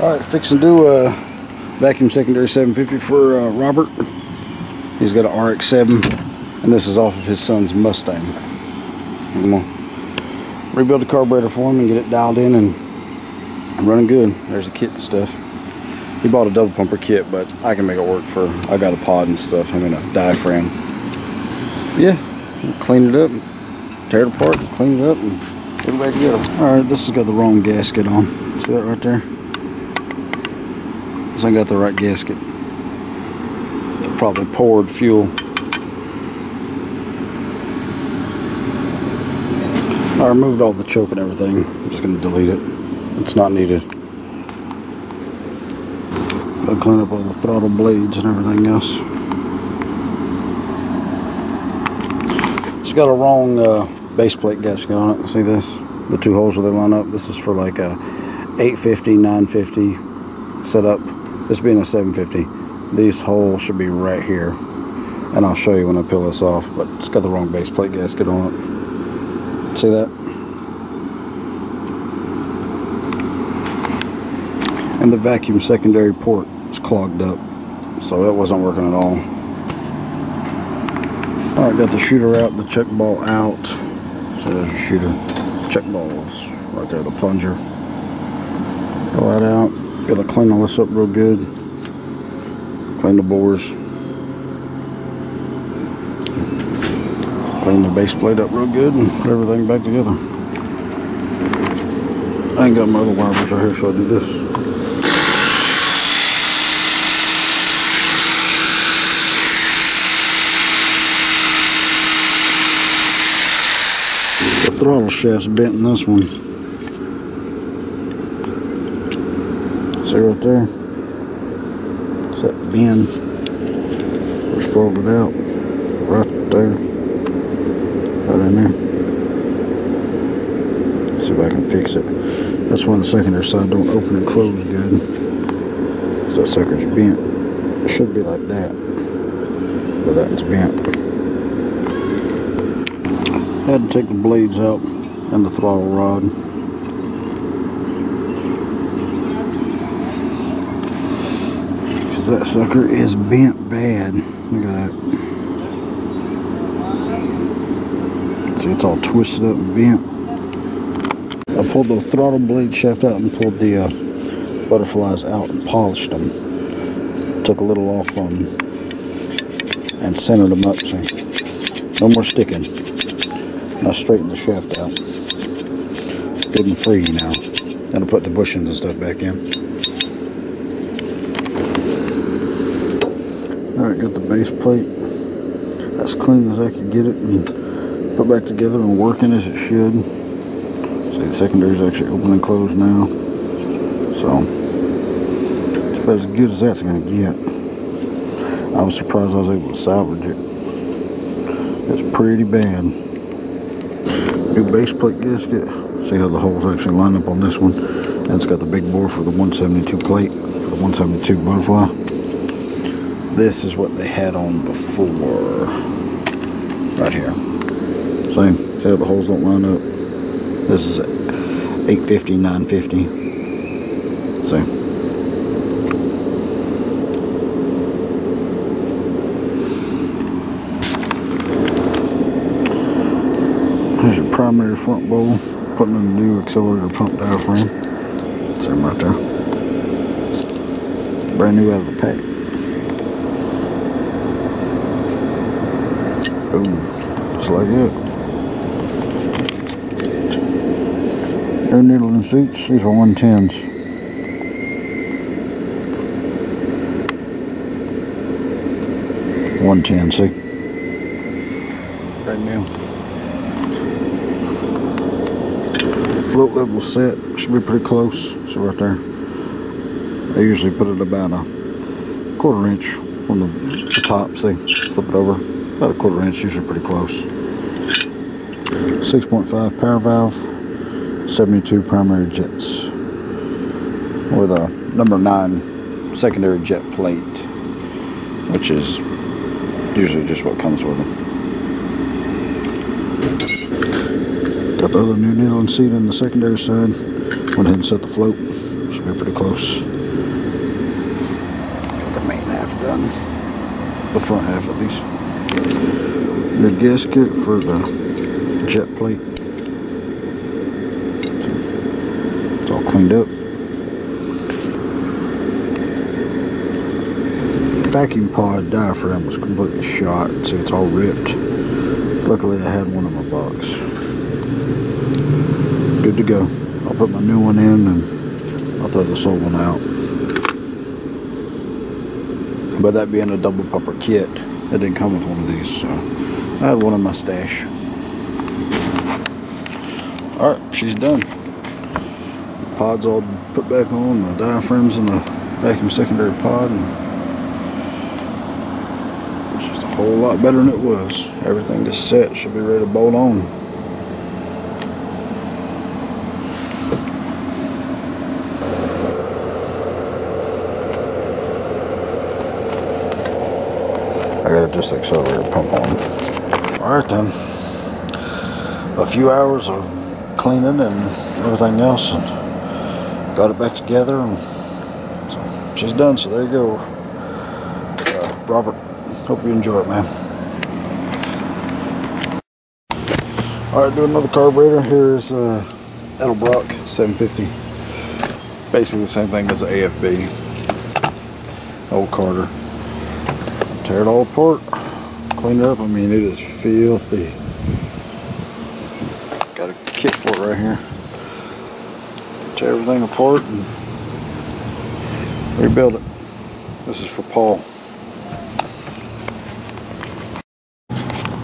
Alright, fixing to do a vacuum secondary 750 for Robert. He's got an RX-7, and this is off of his son's Mustang. I'm gonna rebuild the carburetor for him and get it dialed in and running good. There's the kit and stuff. He bought a double pumper kit, but I can make it work for, I got a pod and stuff, I mean a diaphragm. Yeah, clean it up, tear it apart, clean it up, and put it back together. Alright, this has got the wrong gasket on. See that right there? This ain't got the right gasket. It probably poured fuel. I removed all the choke and everything. I'm just going to delete it. It's not needed. I'll clean up all the throttle blades and everything else. It's got a wrong base plate gasket on it. See this? The two holes where they line up. This is for like a 850, 950 setup. This being a 750. These holes should be right here. And I'll show you when I peel this off. But it's got the wrong base plate gasket on it. See that? And the vacuum secondary port is clogged up, so it wasn't working at all. Alright, got the shooter out, the check ball out. So there's your shooter. Check balls right there, the plunger. Pull that out. Gotta clean all this up real good. Clean the bores. Clean the base plate up real good and put everything back together. I ain't got my other wires right here, so I'll do this. The throttle shaft's bent in this one. See right there? It's that bend. Just fold it out. Right there. Right in there. See if I can fix it. That's why the secondary side don't open and close good. Because that sucker's bent. It should be like that. But that's bent. I had to take the blades out and the throttle rod. Because that sucker is bent bad. Look at that. See, it's all twisted up and bent. I pulled the throttle blade shaft out and pulled the butterflies out and polished them. Took a little off them and centered them up. See, no more sticking. Now straighten the shaft out. Good and free now. Then I'll put the bushings and stuff back in. Alright, got the base plate. As clean as I could get it and put back together and working as it should. See, the secondary is actually open and closed now. So, it's about as good as that's going to get. I was surprised I was able to salvage it. It's pretty bad. New base plate gasket. See how the holes actually line up on this one. And it's got the big bore for the 172 plate, for the 172 butterfly. This is what they had on before. Right here. See how the holes don't line up? This is 850, 950. See? Here's your primary front bowl, putting in the new accelerator pump diaphragm. See them right there. Brand new out of the pack. Boom. Just like that. Air needle and seats, these are 110s. See? Brand new. Float level set, should be pretty close. See right there. I usually put it about a 1/4 inch from the top. See, flip it over. About a 1/4 inch, usually pretty close. 6.5 power valve, 72 primary jets. With a number 9 secondary jet plate, which is usually just what comes with them. Got the other new needle and seat in the secondary side. Went ahead and set the float. Should be pretty close. done. The front half at least. The gasket for the jet plate. It's all cleaned up. Vacuum pod diaphragm was completely shot. See, it's all ripped. Luckily I had one in my box. Good to go. I'll put my new one in and I'll throw this old one out. But that being a double pupper kit, it didn't come with one of these, so I had one in my stash. Alright, she's done. The pod's all put back on, the diaphragms in the vacuum secondary pod, and it's just a whole lot better than it was. Everything is set, should be ready to bolt on. I gotta just accelerator pump on. Alright then. A few hours of cleaning and everything else, and got it back together, and so she's done, so there you go. Robert, hope you enjoy it, man. Alright, do another carburetor. Here's EDELBROCK 750. Basically the same thing as the AFB. Old Carter. Tear it all apart, clean it up. I mean, it is filthy. Got a kit for it right here. Tear everything apart and rebuild it. This is for Paul.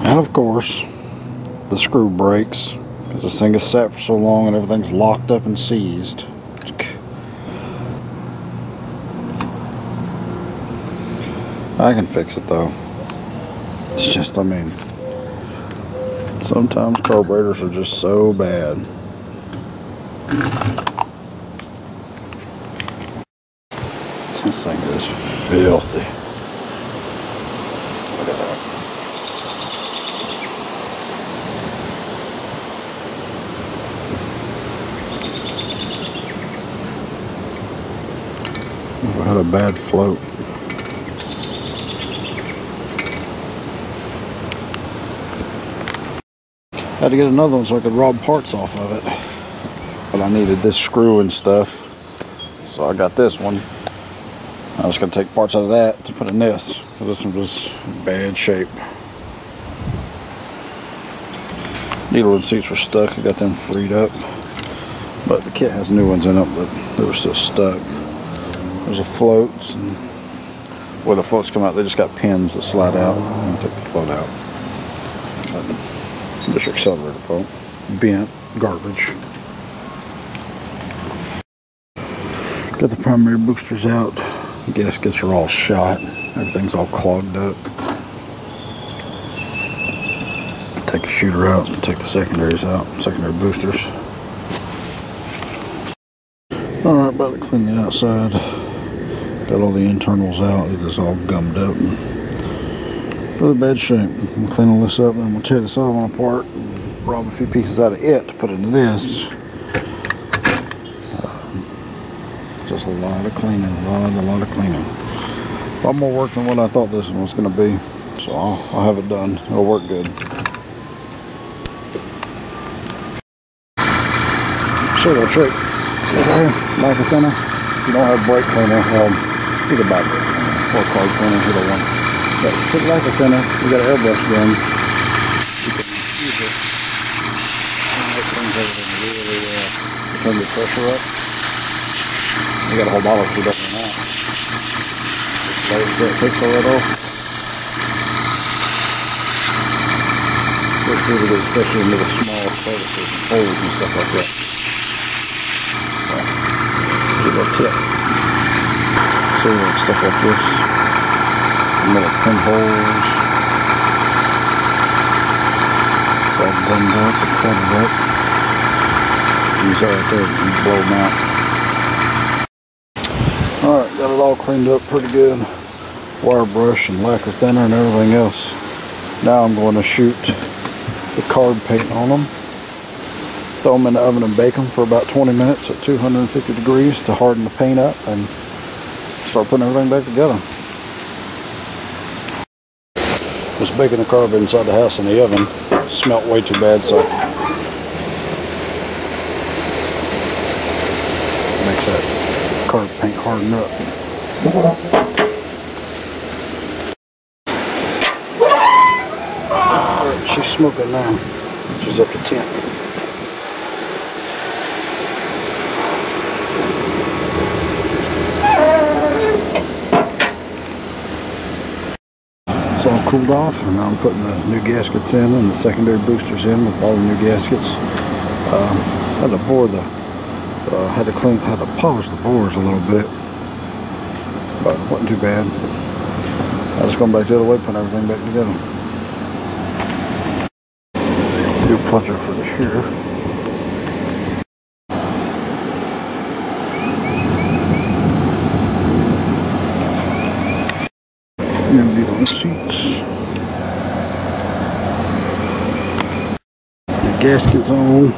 And of course, the screw breaks because this thing has sat for so long and everything's locked up and seized. I can fix it though. It's just, I mean, sometimes carburetors are just so bad. This thing is filthy. Look at that. If I had a bad float. I had to get another one so I could rob parts off of it. But I needed this screw and stuff. So I got this one. I was going to take parts out of that to put in this. Because this one was in bad shape. Needle and seats were stuck. I got them freed up. But the kit has new ones in it, but they were still stuck. There's a floats. And where the floats come out, they just got pins that slide out. And take the float out. There's your accelerator pump. Bent. Garbage. Got the primary boosters out. The gaskets are all shot. Everything's all clogged up. Take the shooter out and take the secondaries out. Secondary boosters. Alright, about to clean the outside. Got all the internals out. It is all gummed up and really bad shape. We'll clean all this up, then we'll tear this other one apart and rob a few pieces out of it to put into this. Just a lot of cleaning, a lot of cleaning. A lot more work than what I thought this one was going to be. So I'll have it done. It'll work good. Short little trick. See right here? Lacquer thinner. If you don't have brake cleaner, you can buy brake cleaner or carb cleaner, either one. But put lacquer thinner, you got an airbrush gun. You can use it and make things everything really well. You turn the pressure up. You got a whole bottle to do that. Just let it sit, takes all that off. Works really good, especially into the small crevices and holes and stuff like that. So, give it a tip. So stuff like this. Little pinholes. It's all gummed up and cluttered up. Use that right there and blow them out. Alright, got it all cleaned up pretty good. Wire brush and lacquer thinner and everything else. Now I'm going to shoot the carb paint on them. Throw them in the oven and bake them for about 20 minutes at 250 degrees to harden the paint up and start putting everything back together. was baking the carb inside the house in the oven. Smelt way too bad, so makes that carb paint harden up. Alright, she's smoking now. She's up to 10. It's all cooled off, and now I'm putting the new gaskets in and the secondary boosters in with all the new gaskets. Had to bore the, had to polish the bores a little bit, but it wasn't too bad. I was going back the other way, putting everything back together. New plunger for the shear. New beetle seats. The gaskets on.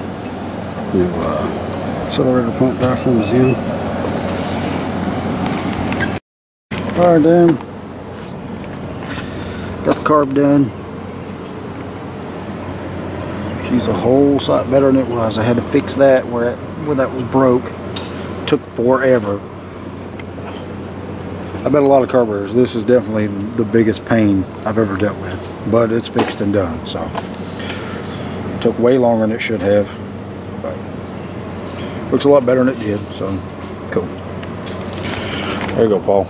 New accelerator pump diaphragm is in. Alright then. Got the carb done. She's a whole lot better than it was. I had to fix that where that was broke. Took forever. I bet a lot of carburetors, this is definitely the biggest pain I've ever dealt with. But it's fixed and done, so. It took way longer than it should have. But looks a lot better than it did, so cool. There you go, Paul.